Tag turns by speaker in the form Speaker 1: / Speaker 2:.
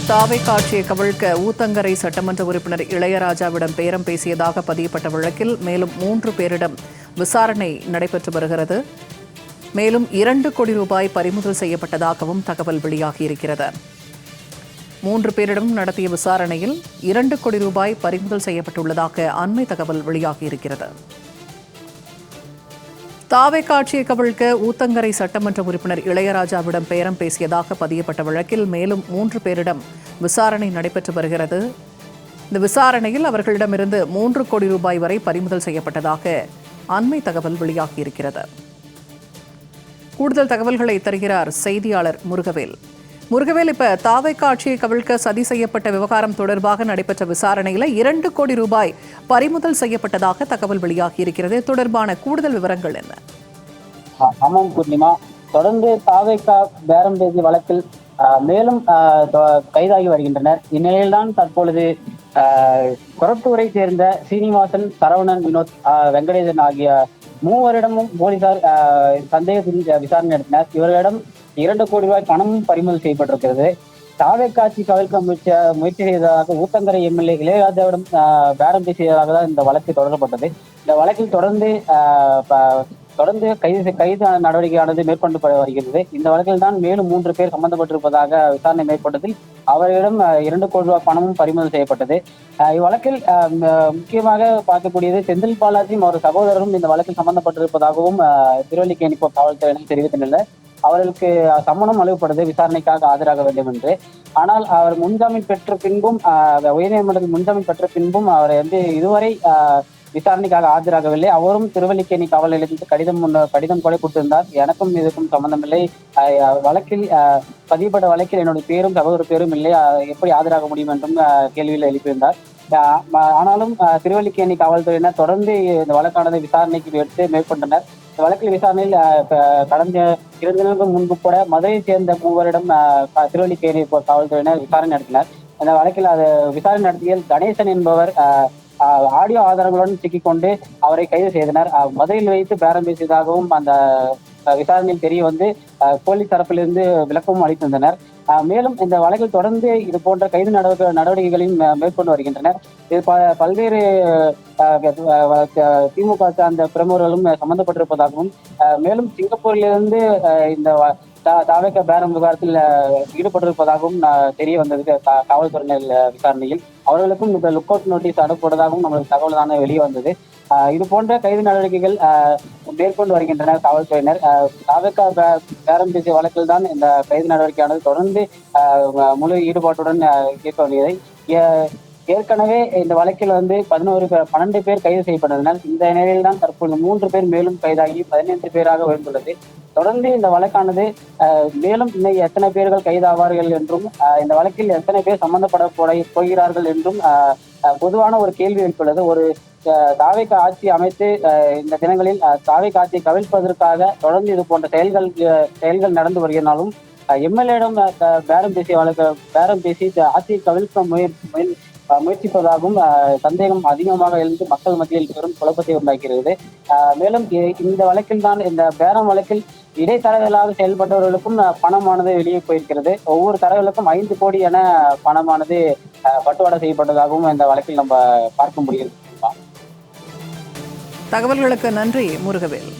Speaker 1: தாவேகா ஆட்சியை கவிழ்க்க ஊத்தங்கரை சட்டமன்ற உறுப்பினர் இளையராஜாவிடம் பேரம் பேசியதாக பதியப்பட்ட வழக்கில் மேலும் 3 பேரிடம் விசாரணை நடைபெற்று வருகிறது. மேலும் 2 கோடி ரூபாய் பறிமுதல் செய்யப்பட்டதாகவும் தகவல் வெளியாகியிருக்கிறது. 3 பேரிடம் நடத்திய விசாரணையில் 2 கோடி ரூபாய் பறிமுதல் செய்யப்பட்டுள்ளதாக அண்மை தகவல் வெளியாகியிருக்கிறது. தாவேகா ஆட்சியை கவிழ்க்க ஊத்தங்கரை சட்டமன்ற உறுப்பினர் இளையராஜாவிடம் பேரம் பேசியதாக பதியப்பட்ட வழக்கில் மேலும் 3 பேரிடம் விசாரணை நடைபெற்று வருகிறது. இந்த விசாரணையில் அவர்களிடமிருந்து 3 கோடி ரூபாய் வரை பறிமுதல் செய்யப்பட்டதாக அண்மை தகவல் வெளியாகியிருக்கிறது. கூடுதல் தகவல்களை தருகிறார் செய்தியாளர் முருகவேல். முருகவேல், இப்ப தாவேகா ஆட்சியை கவிழ்க்க சதி செய்யப்பட்ட விவகாரம் தொடர்பாக நடைபெற்ற விசாரணையில் 2 கோடி ரூபாய் பறிமுதல் செய்யப்பட்டதாக தகவல் வெளியாகியிருக்கிறது. தொடர்பான கூடுதல் விவரங்கள் என்ன?
Speaker 2: ஆமாம் பூர்ணிமா, தொடர்ந்து தாவேகா பேரம் பேசிய வழக்கில் மேலும் கைதாகி வருகின்றனர். இந்நிலையில்தான் தற்பொழுது கொரட்டூரை சேர்ந்த சீனிவாசன், சரவணன், வினோத், வெங்கடேசன் ஆகிய 3 வருடமும் போலீசார் சந்தேகத்தில் விசாரணை நடத்தினர். இவர்களிடம் 2 கோடி ரூபாய் பணமும் பறிமுதல் செய்யப்பட்டிருக்கிறது. தாவேகா ஆட்சி கவிழ்க்க முயற்சி செய்ததாக ஊத்தங்கரை எம்எல்ஏ இளையராஜாவிடம் பேரம் பேசியதாக தான் இந்த வழக்கு தொடரப்பட்டது. இந்த வழக்கில் தொடர்ந்து கைது நடவடிக்கையானது மேற்கொண்டு வருகிறது. இந்த வழக்கில் தான் மேலும் 3 பேர் சம்பந்தப்பட்டிருப்பதாக விசாரணை மேற்கொண்டதில் அவர்களிடம் 2 கோடி ரூபாய் பணமும் பறிமுதல் செய்யப்பட்டது. இவ்வழக்கில் முக்கியமாக பார்க்கக்கூடியது செந்தில் பாலாஜியும் அவர் சகோதரரும் இந்த வழக்கில் சம்பந்தப்பட்டிருப்பதாகவும் திருவல்லிக்கேணி காவல்துறையினர் தெரிவித்துள்ளனர். அவர்களுக்கு சம்மனம் அளிக்கப்படுது விசாரணைக்காக ஆஜராக வேண்டும் என்று. ஆனால் அவர் முன்ஜாமீன் பெற்ற பின்பும் உயர்நீதிமன்றத்தில் முன்ஜாமீன் பெற்ற பின்பும் அவர் இதுவரை விசாரணைக்காக ஆஜராகவில்லை. அவரும் திருவல்லிக்கேணி காவல் நிலையத்தில் கடிதம் கூட கொடுத்திருந்தார். எனக்கும் இதுக்கும் சம்பந்தமில்லை, வழக்கில் பதியப்பட்ட வழக்கில் என்னுடைய பேரும் சகோதர பேரும் இல்லை, எப்படி ஆஜராக முடியும் என்றும் கேள்வியில் எழுப்பியிருந்தார். ஆனாலும் திருவல்லிக்கேணி காவல்துறையினர் தொடர்ந்து இந்த வழக்கானதை விசாரணைக்கு எடுத்து மேற்கொண்டனர். இந்த வழக்கில் விசாரணையில் கடந்த 2 தினங்களுக்கு முன்பு கூட மதுரையை சேர்ந்த 3 வருடம் திருவல்லிக்கேணி காவல்துறையினர் விசாரணை நடத்தினர். இந்த வழக்கில் விசாரணை நடத்திய கணேசன் என்பவர் ஆடியோ ஆதாரங்களுடன் சிக்கிக்கொண்டு அவரை கைது செய்தனர். மதுரையில் வைத்து பேரம் பேசியதாகவும் அந்த விசாரணையில் தெரிய வந்து போலீஸ் தரப்பிலிருந்து விளக்கமும் அளித்திருந்தனர். மேலும் இந்த வழக்கில் தொடர்ந்து இது போன்ற கைது நடவடிக்கைகளையும் மேற்கொண்டு வருகின்றனர். இது பல்வேறு திமுக சார்ந்த பிரமுகர்களும் சம்பந்தப்பட்டிருப்பதாகவும் மேலும் சிங்கப்பூரிலிருந்து இந்த தாவேகா பேரம் விவகாரத்தில் ஈடுபட்டிருப்பதாகவும் தெரிய வந்தது. காவல்துறையினர் விசாரணையில் அவர்களுக்கும் இந்த லுக் அவுட் நோட்டீஸ் அனுப்பப்பட்டதாகவும் நம்மளுக்கு தகவல் தானே வெளியே வந்தது. இது போன்ற கைது நடவடிக்கைகள் மேற்கொண்டு வருகின்றனர் காவல்துறையினர். தாவேகா பேரம் பேசிய வழக்கில் தான் இந்த கைது நடவடிக்கையானது தொடர்ந்து முழு ஈடுபாட்டுடன் கேட்க வேண்டியதை. ஏற்கனவே இந்த வழக்கில் 12 பேர் கைது செய்யப்பட்டனர். இந்த நிலையில் தான் தற்போது 3 பேர் மேலும் கைதாகி 15 பேராக உயர்ந்துள்ளது. தொடர்ந்து இந்த வழக்கானது மேலும் இன்னும் எத்தனை பேர்கள் கைதாவார்கள் என்றும் இந்த வழக்கில் எத்தனை பேர் சம்பந்தப்பட போகிறார்கள் என்றும் பொதுவான ஒரு கேள்வி எழுப்புள்ளது. ஒரு தாவேகா ஆட்சி அமைத்து இந்த தினங்களில் தாவேகா ஆட்சியை கவிழ்ப்பதற்காக தொடர்ந்து இது போன்ற செயல்கள் நடந்து வருகிறனாலும் எம்எல்ஏடம் பேரம் பேசி ஆட்சியை கவிழ்க்க முயற்சிப்பதாகவும் சந்தேகம் அதிகமாக எழுந்து மக்கள் மத்தியில் பெரும் குழப்பத்தை உண்டாக்கிறது. மேலும் இந்த வழக்கில் தான் இந்த பேரம் வழக்கில் இடைத்தரகர்களாக செயல்பட்டவர்களுக்கும் பணமானது வெளியே போயிருக்கிறது. ஒவ்வொரு தரகர்களுக்கும் 5 கோடி என பணமானது பட்டுவாடா செய்யப்பட்டதாகவும் இந்த வழக்கில் நம்ம பார்க்க முடிகிறது.
Speaker 1: தகவல்களுக்கு நன்றி முருகவேல்.